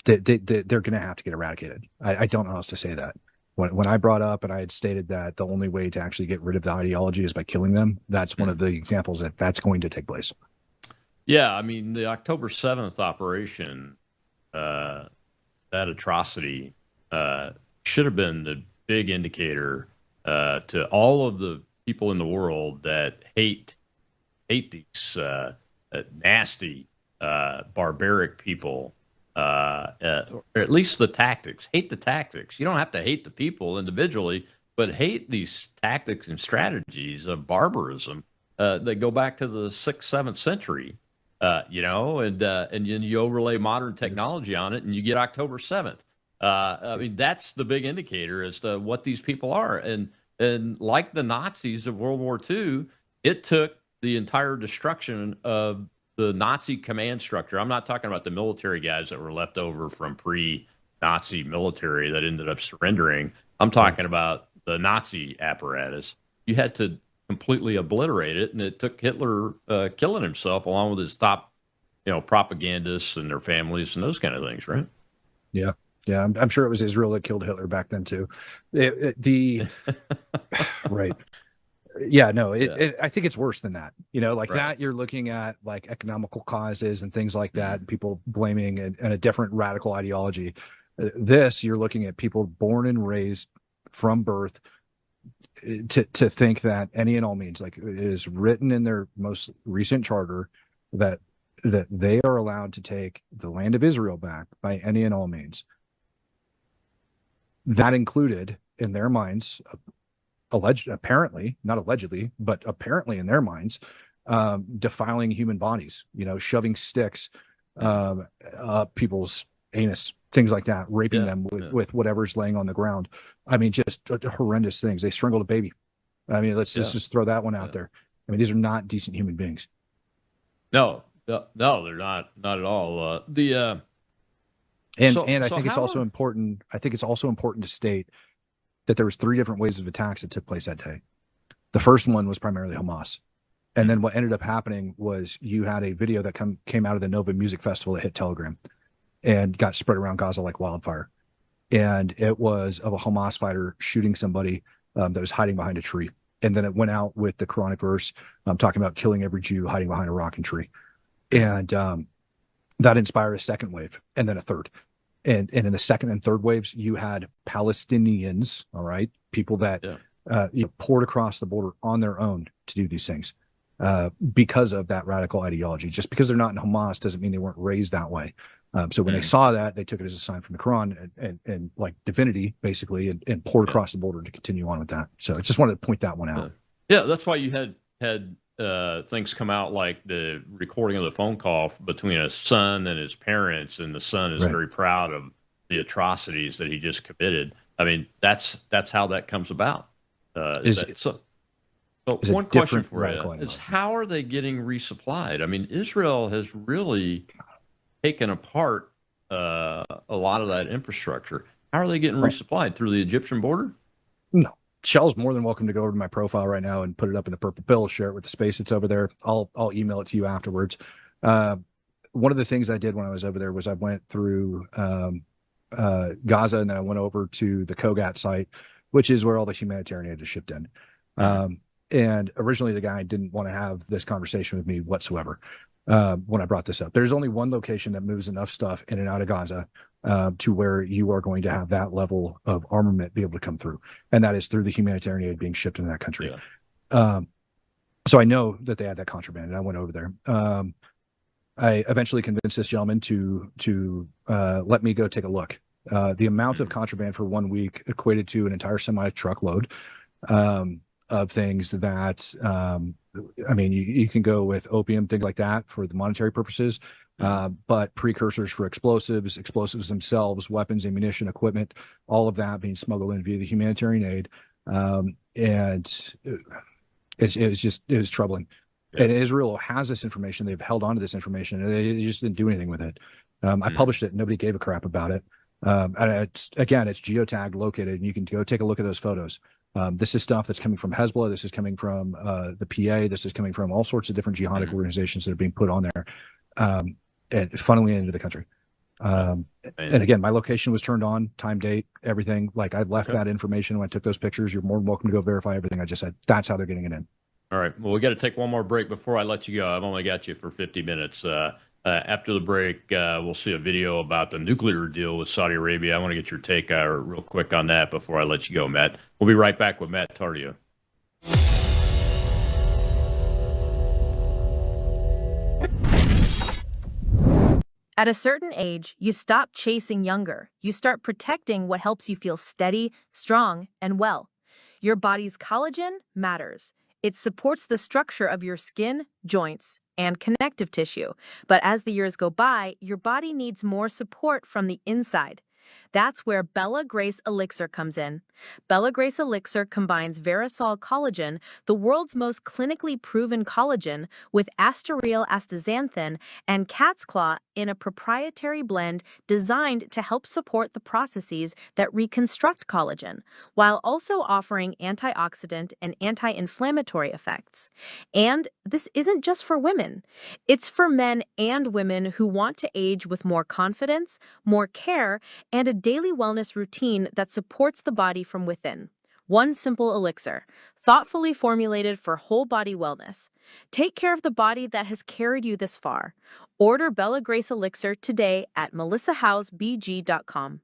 going to have to get eradicated. I don't know how else to say that. When I brought up and I had stated that the only way to actually get rid of the ideology is by killing them, that's one of the examples that that's going to take place. Yeah, I mean, the October 7th operation, that atrocity should have been the big indicator to all of the people in the world that hate these nasty, barbaric people. Or at least the tactics. Hate the tactics. You don't have to hate the people individually, but hate these tactics and strategies of barbarism that go back to the 6th, 7th century. And then you overlay modern technology on it, and you get October 7th. I mean, that's the big indicator as to what these people are. And like the Nazis of World War II, it took the entire destruction of the Nazi command structure. I'm not talking about the military guys that were left over from pre-Nazi military that ended up surrendering. I'm talking about the Nazi apparatus. You had to completely obliterate it, and it took Hitler killing himself along with his top, propagandists and their families and those kind of things, right? Yeah. Yeah, I'm sure it was Israel that killed Hitler back then too. Right. Yeah, no, I think it's worse than that. That you're looking at like economical causes and things like that, people blaming and a different radical ideology. This, you're looking at people born and raised from birth to think that any and all means, like it is written in their most recent charter that they are allowed to take the land of Israel back by any and all means. That included in their minds, apparently, not allegedly, but apparently in their minds, defiling human bodies, shoving sticks up people's anus, things like that, raping them with whatever's laying on the ground. I mean, just horrendous things. They strangled a baby. I mean, let's just throw that one out there. I mean, these are not decent human beings. No, they're not at all. I think it's also important. I think it's also important to state that there was 3 different waves of attacks that took place that day. The first one was primarily Hamas. And then what ended up happening was you had a video that came out of the Nova Music Festival that hit Telegram and got spread around Gaza like wildfire. And it was of a Hamas fighter shooting somebody that was hiding behind a tree. And then it went out with the Quranic verse talking about killing every Jew hiding behind a rock and tree. And that inspired a second wave and then a third. And in the second and third waves, you had Palestinians, all right, people that poured across the border on their own to do these things because of that radical ideology. Just because they're not in Hamas doesn't mean they weren't raised that way. So when they saw that, they took it as a sign from the Quran and like divinity, basically, and poured across the border to continue on with that. So I just wanted to point that one out. Yeah, that's why you had things come out like the recording of the phone call between a son and his parents, and the son is very proud of the atrocities that he just committed. I mean, that's how that comes about. So one question for you is, how are they getting resupplied? I mean, Israel has really taken apart a lot of that infrastructure. How are they getting resupplied? Through the Egyptian border? No. Shell's more than welcome to go over to my profile right now and put it up in the purple pill, share it with the space that's over there. I'll email it to you afterwards. One of the things I did when I was over there was I went through Gaza, and then I went over to the Kogat site, which is where all the humanitarian aid is shipped in. And originally the guy didn't want to have this conversation with me whatsoever when I brought this up. There's only one location that moves enough stuff in and out of Gaza to where you are going to have that level of armament be able to come through, and that is through the humanitarian aid being shipped into that country. So I know that they had that contraband, and I went over there. I eventually convinced this gentleman to let me go take a look. The amount of contraband for 1 week equated to an entire semi truckload of things that I mean, you can go with opium, things like that for the monetary purposes, but precursors for explosives themselves, weapons, ammunition, equipment, all of that being smuggled in via the humanitarian aid. And it was troubling. Yeah. And Israel has this information. They've held on to this information, and they just didn't do anything with it. I published it. Nobody gave a crap about it. And it's geotagged, located, and you can go take a look at those photos. This is stuff that's coming from Hezbollah. This is coming from the PA. This is coming from all sorts of different jihadic organizations that are being put on there, and funneling into the country. And again, my location was turned on, time, date, everything. Like, I left that information when I took those pictures. You're more than welcome to go verify everything I just said. That's how they're getting it in. All right. Well, we got to take one more break before I let you go. I've only got you for 50 minutes. After the break, we'll see a video about the nuclear deal with Saudi Arabia. I want to get your take real quick on that before I let you go, Matt. We'll be right back with Matt Tardio. At a certain age, you stop chasing younger. You start protecting what helps you feel steady, strong, and well. Your body's collagen matters. It supports the structure of your skin, joints, and connective tissue. But as the years go by, your body needs more support from the inside. That's where Bella Grace Elixir comes in. Bella Grace Elixir combines Verisol collagen, the world's most clinically proven collagen, with Asteryl astaxanthin and cat's claw in a proprietary blend designed to help support the processes that reconstruct collagen, while also offering antioxidant and anti-inflammatory effects. And this isn't just for women. It's for men and women who want to age with more confidence, more care, and a daily wellness routine that supports the body from within. One simple elixir, thoughtfully formulated for whole body wellness. Take care of the body that has carried you this far. Order Bella Grace Elixir today at melissahousebg.com.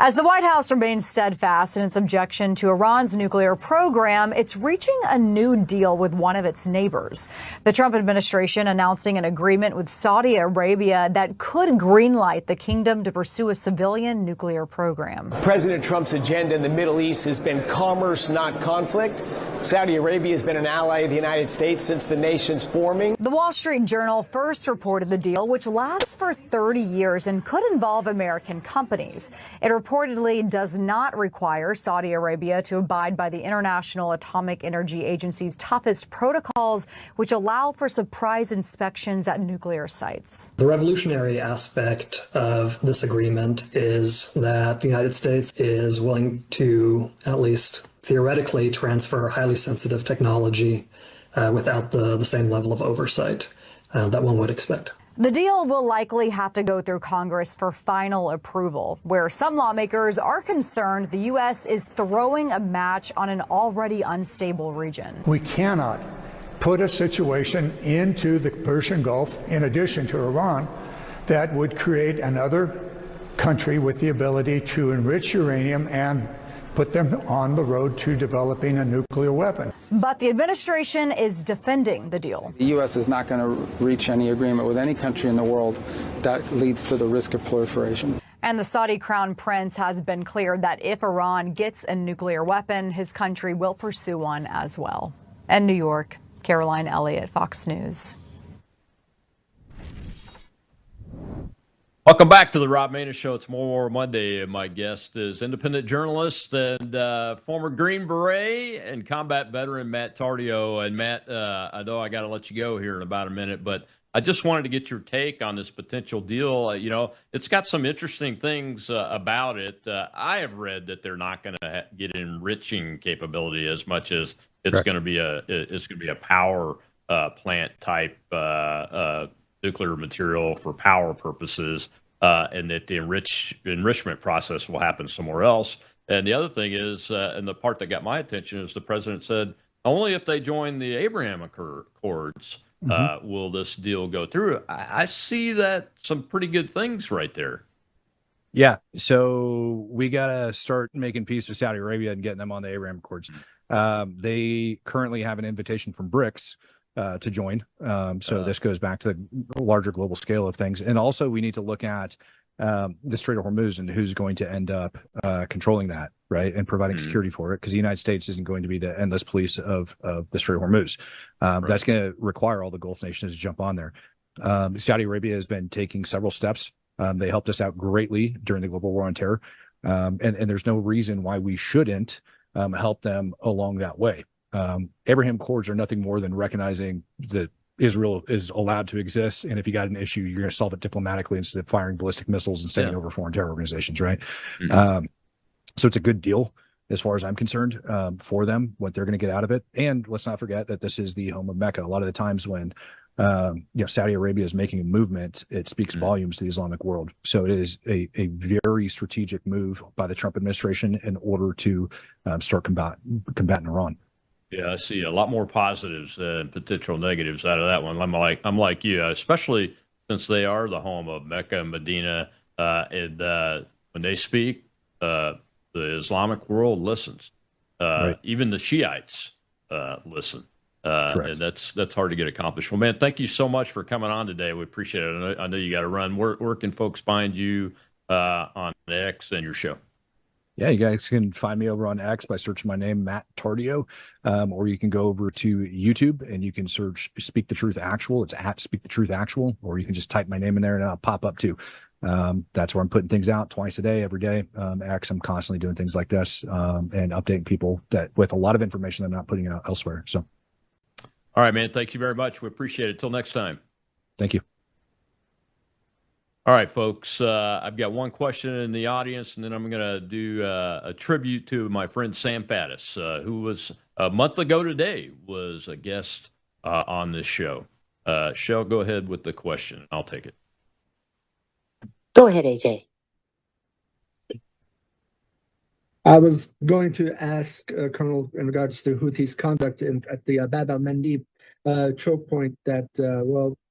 As the White House remains steadfast in its objection to Iran's nuclear program, it's reaching a new deal with one of its neighbors. The Trump administration announcing an agreement with Saudi Arabia that could greenlight the kingdom to pursue a civilian nuclear program. President Trump's agenda in the Middle East has been commerce, not conflict. Saudi Arabia has been an ally of the United States since the nation's forming. The Wall Street Journal first reported the deal, which lasts for 30 years and could involve American companies. It reportedly does not require Saudi Arabia to abide by the International Atomic Energy Agency's toughest protocols, which allow for surprise inspections at nuclear sites. The revolutionary aspect of this agreement is that the United States is willing to, at least theoretically, transfer highly sensitive technology without the same level of oversight that one would expect. The deal will likely have to go through Congress for final approval, where some lawmakers are concerned the U.S. is throwing a match on an already unstable region. We cannot put a situation into the Persian Gulf, in addition to Iran, that would create another country with the ability to enrich uranium and put them on the road to developing a nuclear weapon. But the administration is defending the deal. The U.S. is not going to reach any agreement with any country in the world that leads to the risk of proliferation. And the Saudi crown prince has been clear that if Iran gets a nuclear weapon, his country will pursue one as well. In New York, Caroline Elliott, Fox News. Welcome back to the Rob Maness Show. It's More War Monday. My guest is independent journalist and former Green Beret and combat veteran Matt Tardio. And Matt, I know I got to let you go here in about a minute, but I just wanted to get your take on this potential deal. You know, it's got some interesting things about it. I have read that they're not going to get enriching capability as much as it's going to be a power plant type nuclear material for power purposes, and that the enrichment process will happen somewhere else. And the other thing is, and the part that got my attention is the president said, only if they join the Abraham Accords will this deal go through. I see that some pretty good things right there. Yeah. So we got to start making peace with Saudi Arabia and getting them on the Abraham Accords. They currently have an invitation from BRICS to join. So this goes back to the larger global scale of things. And also we need to look at the Strait of Hormuz and who's going to end up controlling that, right, and providing security for it, because the United States isn't going to be the endless police of the Strait of Hormuz. That's going to require all the Gulf nations to jump on there. Saudi Arabia has been taking several steps. They helped us out greatly during the global war on terror, and there's no reason why we shouldn't help them along that way. Abraham Accords are nothing more than recognizing that Israel is allowed to exist, and if you got an issue, you're going to solve it diplomatically instead of firing ballistic missiles and sending over foreign terror organizations, right? So it's a good deal as far as I'm concerned for them, what they're going to get out of it. And let's not forget that this is the home of Mecca. A lot of the times when Saudi Arabia is making a movement, it speaks volumes to the Islamic world. So it is a very strategic move by the Trump administration in order to start combating Iran. Yeah, I see a lot more positives than potential negatives out of that one. I'm like you, especially since they are the home of Mecca and Medina, and when they speak, the Islamic world listens. Right. Even the Shiites listen, and that's hard to get accomplished. Well, man, thank you so much for coming on today. We appreciate it. I know you got to run. Where can folks find you on X and your show? Yeah, you guys can find me over on X by searching my name, Matt Tardio, or you can go over to YouTube and you can search Speak the Truth Actual. It's at Speak the Truth Actual, or you can just type my name in there and it'll pop up too. That's where I'm putting things out twice a day, every day. X, I'm constantly doing things like this and updating people that with a lot of information I'm not putting out elsewhere. So, all right, man. Thank you very much. We appreciate it. Till next time. Thank you. All right, folks, I've got one question in the audience, and then I'm going to do a tribute to my friend Sam Faddis, who was a month ago today was a guest on this show. Shell, go ahead with the question. I'll take it. Go ahead, AJ. I was going to ask Colonel in regards to Houthis' conduct at the Bab al-Mandeb choke point that,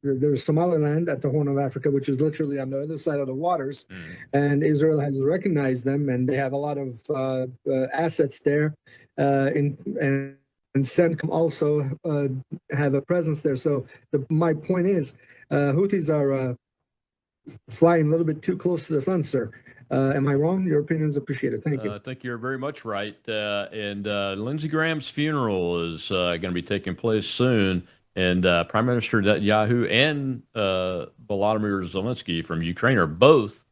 there's Somaliland at the Horn of Africa, which is literally on the other side of the waters, and Israel has recognized them, and they have a lot of assets there, and CENTCOM also have a presence there. So my point is, Houthis are flying a little bit too close to the sun, sir. Am I wrong? Your opinion is appreciated. Thank you. I think you're very much right. And Lindsey Graham's funeral is going to be taking place soon. And Prime Minister Netanyahu and Volodymyr Zelensky from Ukraine are both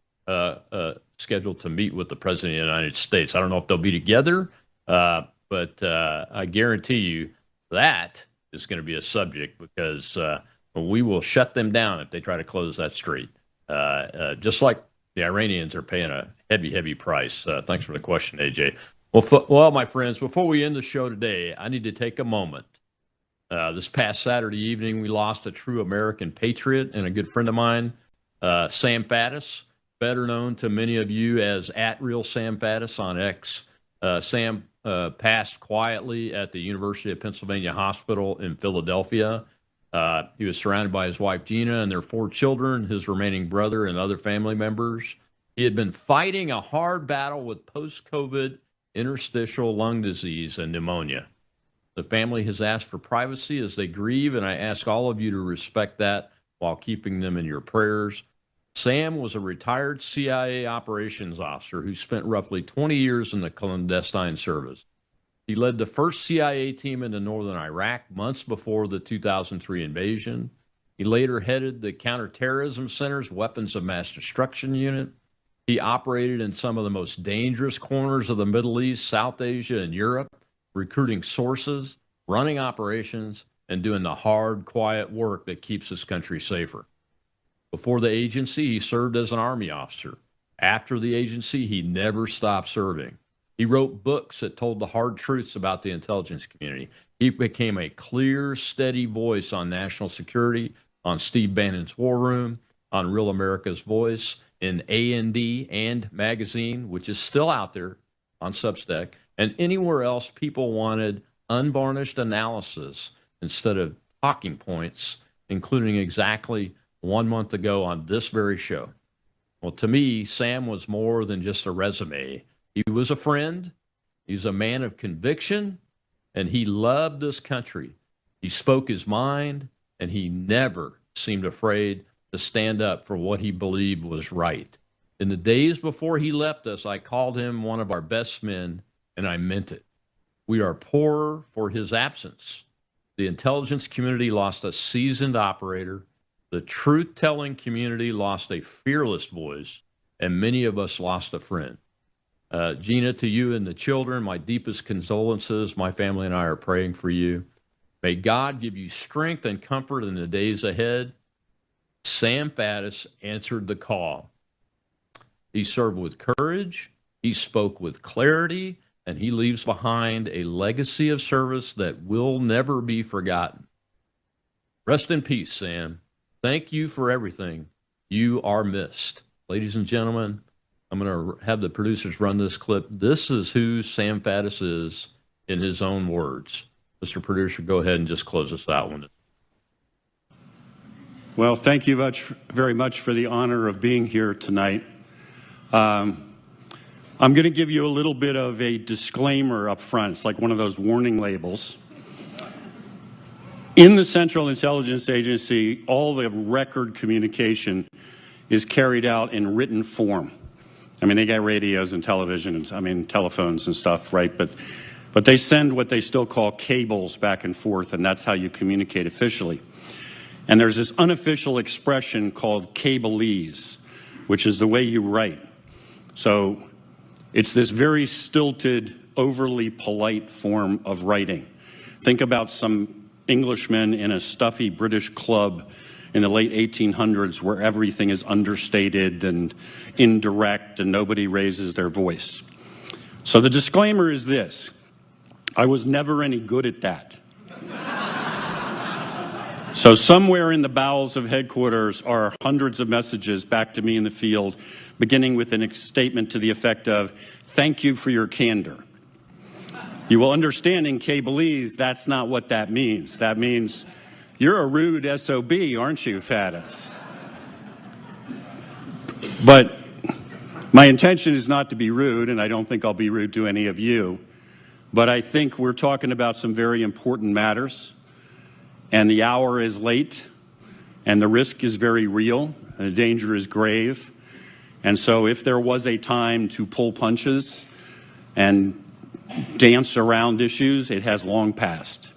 scheduled to meet with the President of the United States. I don't know if they'll be together, but I guarantee you that is going to be a subject because we will shut them down if they try to close that strait. Just like the Iranians are paying a heavy, heavy price. Thanks for the question, AJ. Well, my friends, before we end the show today, I need to take a moment. This past Saturday evening, we lost a true American patriot and a good friend of mine, Sam Faddis, better known to many of you as @RealSamFaddis on X. Sam passed quietly at the University of Pennsylvania Hospital in Philadelphia. He was surrounded by his wife, Gina, and their 4 children, his remaining brother, and other family members. He had been fighting a hard battle with post-COVID interstitial lung disease and pneumonia. The family has asked for privacy as they grieve, and I ask all of you to respect that while keeping them in your prayers. Sam was a retired CIA operations officer who spent roughly 20 years in the clandestine service. He led the first CIA team into northern Iraq months before the 2003 invasion. He later headed the Counterterrorism Center's Weapons of Mass Destruction Unit. He operated in some of the most dangerous corners of the Middle East, South Asia, and Europe, recruiting sources, running operations, and doing the hard, quiet work that keeps this country safer. Before the agency, he served as an Army officer. After the agency, he never stopped serving. He wrote books that told the hard truths about the intelligence community. He became a clear, steady voice on national security, on Steve Bannon's War Room, on Real America's Voice, in A&D and Magazine, which is still out there on Substack, and anywhere else people wanted unvarnished analysis instead of talking points, including exactly 1 month ago on this very show. Well, to me, Sam was more than just a resume. He was a friend. He's a man of conviction, and he loved this country. He spoke his mind, and he never seemed afraid to stand up for what he believed was right. In the days before he left us, I called him one of our best men, and I meant it. We are poorer for his absence. The intelligence community lost a seasoned operator. The truth-telling community lost a fearless voice, and many of us lost a friend. Gina, to you and the children, my deepest condolences. My family and I are praying for you. May God give you strength and comfort in the days ahead. Sam Faddis answered the call. He served with courage, he spoke with clarity, and he leaves behind a legacy of service that will never be forgotten. Rest in peace, Sam. Thank you for everything. You are missed. Ladies and gentlemen, I'm going to have the producers run this clip. This is who Sam Faddis is in his own words. Mr. Producer, go ahead and just close us out one. Well, thank you very much for the honor of being here tonight. I'm going to give you a little bit of a disclaimer up front. It's like one of those warning labels. In the Central Intelligence Agency, all the record communication is carried out in written form. I mean, they got radios and television, and telephones and stuff, right? But they send what they still call cables back and forth, and that's how you communicate officially. And there's this unofficial expression called cableese, which is the way you write. So it's this very stilted, overly polite form of writing. Think about some Englishmen in a stuffy British club in the late 1800s where everything is understated and indirect and nobody raises their voice. So the disclaimer is this: I was never any good at that. So somewhere in the bowels of headquarters are hundreds of messages back to me in the field, beginning with a statement to the effect of, "Thank you for your candor." You will understand in cableese that's not what that means. That means, you're a rude SOB, aren't you, Faddis? But my intention is not to be rude, and I don't think I'll be rude to any of you. But I think we're talking about some very important matters, and the hour is late, and the risk is very real, and the danger is grave. And so if there was a time to pull punches and dance around issues, it has long passed.